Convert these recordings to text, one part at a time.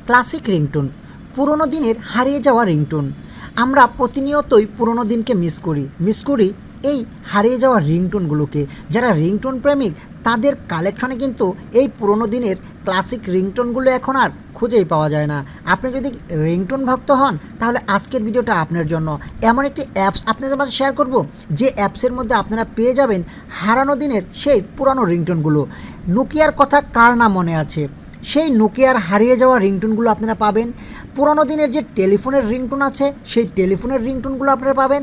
Classic ringtone, পুরনো দিনের হারিয়ে যাওয়া রিংটোন। আমরা প্রতিনিয়তই পুরনো দিনকে মিস করি এই হারিয়ে যাওয়া রিংটোনগুলোকে। যারা রিংটোন প্রেমিক তাদের কালেকশনে কিন্তু এই পুরনো দিনের ক্লাসিক রিংটোনগুলো এখন আর খুঁজেই পাওয়া যায় না। আপনি যদি রিংটোন ভক্ত হন তাহলে আজকের ভিডিওটা আপনার জন্য। এমন একটি অ্যাপস আপনাদের মাঝে শেয়ার করব যে অ্যাপসের মধ্যে আপনারা পেয়ে যাবেন হারানো দিনের সেই পুরানো রিংটোনগুলো। নোকিয়ার কথা কার না মনে আছে, সেই নোকিয়ার হারিয়ে যাওয়া রিংটোনগুলো আপনারা পাবেন। পুরনো দিনের যে টেলিফোনের রিংটোন আছে সেই টেলিফোনের রিংটোনগুলো আপনারা পাবেন।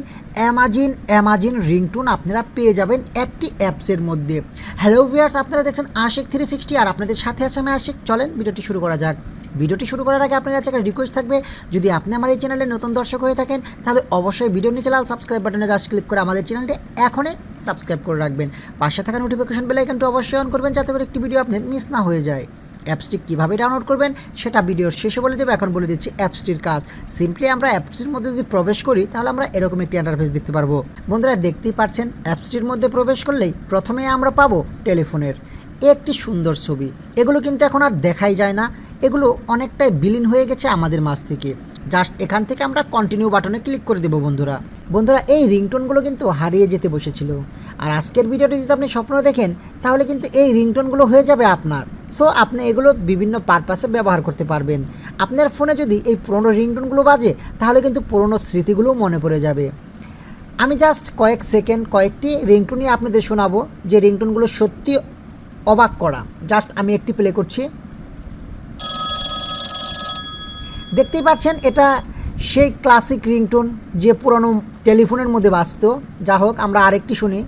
অ্যামাজিন রিংটোন আপনারা পেয়ে যাবেন একটি অ্যাপসের মধ্যে। হ্যালো ভিউয়ার্স, আপনারা দেখছেন আশিক 360 আর আপনাদের সাথে আছে আমি আশিক। চলেন ভিডিওটি শুরু করা যাক। ভিডিওটি শুরু করার আগে আপনার কাছে একটা রিকোয়েস্ট থাকবে, যদি আপনি আমার এই চ্যানেলে নতুন দর্শক হয়ে থাকেন তাহলে অবশ্যই ভিডিওর নিচে লাল সাবস্ক্রাইব বাটনে জাস্ট ক্লিক করে আমাদের চ্যানেলটি এখনই সাবস্ক্রাইব করে রাখবেন। পাশে থাকা নোটিফিকেশন বেল আইকনটি অবশ্যই অন করবেন যাতে করে একটি ভিডিও আপনার মিস না হয়ে যায়। অ্যাপসটি কীভাবে ডাউনলোড করবেন সেটা ভিডিওর শেষে বলে দেবো। এখন বলে দিচ্ছি অ্যাপসটির কাজ। সিম্পলি আমরা অ্যাপসটির মধ্যে যদি প্রবেশ করি তাহলে আমরা এরকম একটি ইন্টারফেস দেখতে পারবো। বন্ধুরা দেখতেই পাচ্ছেন, অ্যাপসটির মধ্যে প্রবেশ করলেই প্রথমে আমরা পাবো টেলিফোনের একটি সুন্দর ছবি। এগুলো কিন্তু এখন আর দেখাই যায় না, এগুলো অনেকটাই বিলীন হয়ে গেছে আমাদের মাঝ থেকে। জাস্ট এখান থেকে আমরা কন্টিনিউ বাটনে ক্লিক করে দেবো। বন্ধুরা এই রিংটোনগুলো কিন্তু হারিয়ে যেতে বসেছিল, আর আজকের ভিডিওটি যদি আপনি স্বপ্ন দেখেন তাহলে কিন্তু এই রিংটোনগুলো হয়ে যাবে আপনার। সো আপনি এগুলো বিভিন্ন পারপাসে ব্যবহার করতে পারবেন। আপনার ফোনে যদি এই পুরনো রিংটোনগুলো বাজে তাহলে কিন্তু পুরনো স্মৃতিগুলো মনে পড়ে যাবে। আমি জাস্ট কয়েকটি রিংটোনই আপনাদের শোনাবো যে রিংটোনগুলো সত্যি অবাক করা। জাস্ট আমি একটি প্লে করছি। দেখতেই পাচ্ছেন এটা সেই ক্লাসিক রিংটোন যে পুরনো টেলিফোনের মধ্যে বাজত। যা হোক, আমরা আরেকটি শুনি।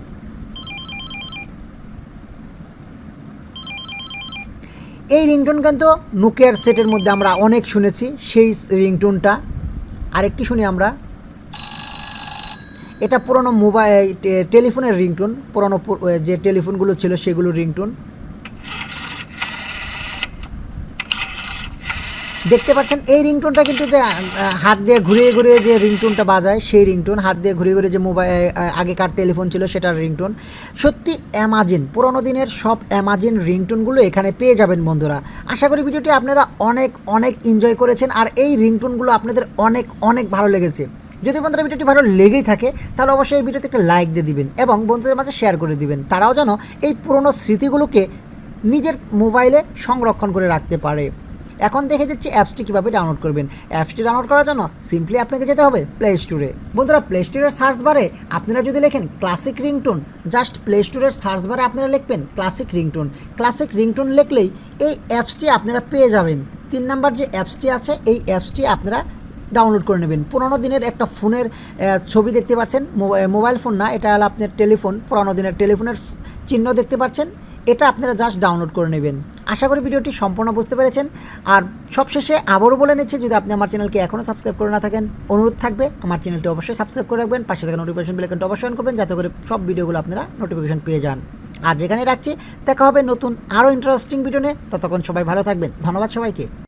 এই রিংটোন কিন্তু নোকিয়ার সেটের মধ্যে আমরা অনেক শুনেছি সেই রিংটোনটা। আরেকটি শুনি আমরা। এটা পুরনো টেলিফোনের রিংটোন, পুরনো যে টেলিফোনগুলো ছিল সেগুলোর রিংটোন। দেখতে পাচ্ছেন এই রিংটোনটা কিন্তু যে হাত দিয়ে ঘুরিয়ে যে রিংটোনটা বাজায় সেই রিংটোন, হাত দিয়ে ঘুরিয়ে যে আগেকার টেলিফোন ছিল সেটার রিংটোন। সত্যি পুরনো দিনের সব রিংটোনগুলো এখানে পেয়ে যাবেন বন্ধুরা। আশা করি ভিডিওটি আপনারা অনেক এনজয় করেছেন আর এই রিংটোনগুলো আপনাদের অনেক ভালো লেগেছে। যদি বন্ধুরা ভিডিওটি ভালো লেগেই থাকে তাহলে অবশ্যই এই ভিডিওতে একটা লাইক দিয়ে দিবেন এবং বন্ধুদের মাঝে শেয়ার করে দিবেন। তারাও যেন এই পুরনো স্মৃতিগুলোকে নিজের মোবাইলে সংরক্ষণ করে রাখতে পারে। এখন দেখে দিচ্ছি অ্যাপসটি কীভাবে ডাউনলোড করবেন। অ্যাপসটি ডাউনলোড করার জন্য সিম্পলি আপনাকে যেতে হবে প্লে স্টোরে। বন্ধুরা প্লে স্টোরের সার্চ বারে আপনারা যদি লেখেন ক্লাসিক রিংটোন, জাস্ট প্লে স্টোরের সার্চ বারে আপনারা লিখবেন ক্লাসিক রিংটোন লিখলেই এই অ্যাপসটি আপনারা পেয়ে যাবেন। 3 নাম্বার যে অ্যাপসটি আছে এই অ্যাপসটি আপনারা ডাউনলোড করে নেবেন। পুরোনো দিনের একটা ফোনের ছবি দেখতে পাচ্ছেন, মোবাইল ফোন না, এটা হলো আপনার টেলিফোন। পুরোনো দিনের টেলিফোনের চিহ্ন দেখতে পাচ্ছেন, এটা আপনারা জাস্ট ডাউনলোড করে নেবেন। আশা করি ভিডিওটি সম্পূর্ণ বুঝতে পেরেছেন। আর সবশেষে আবারও বলে নিচ্ছি, যদি আপনি আমার চ্যানেলকে এখনও সাবস্ক্রাইব করে না থাকেন, অনুরোধ থাকবে আমার চ্যানেলটি অবশ্যই সাবস্ক্রাইব করে রাখবেন। পাশে থাকা নোটিফিকেশন বেল আইকনটি অবশ্যই অন করবেন যাতে করে সব ভিডিওগুলো আপনারা নোটিফিকেশন পেয়ে যান। আর যেখানে রাখছি, দেখা হবে নতুন আরও ইন্টারেস্টিং ভিডিও নিয়ে। ততক্ষণ সবাই ভালো থাকবেন। ধন্যবাদ সবাইকে।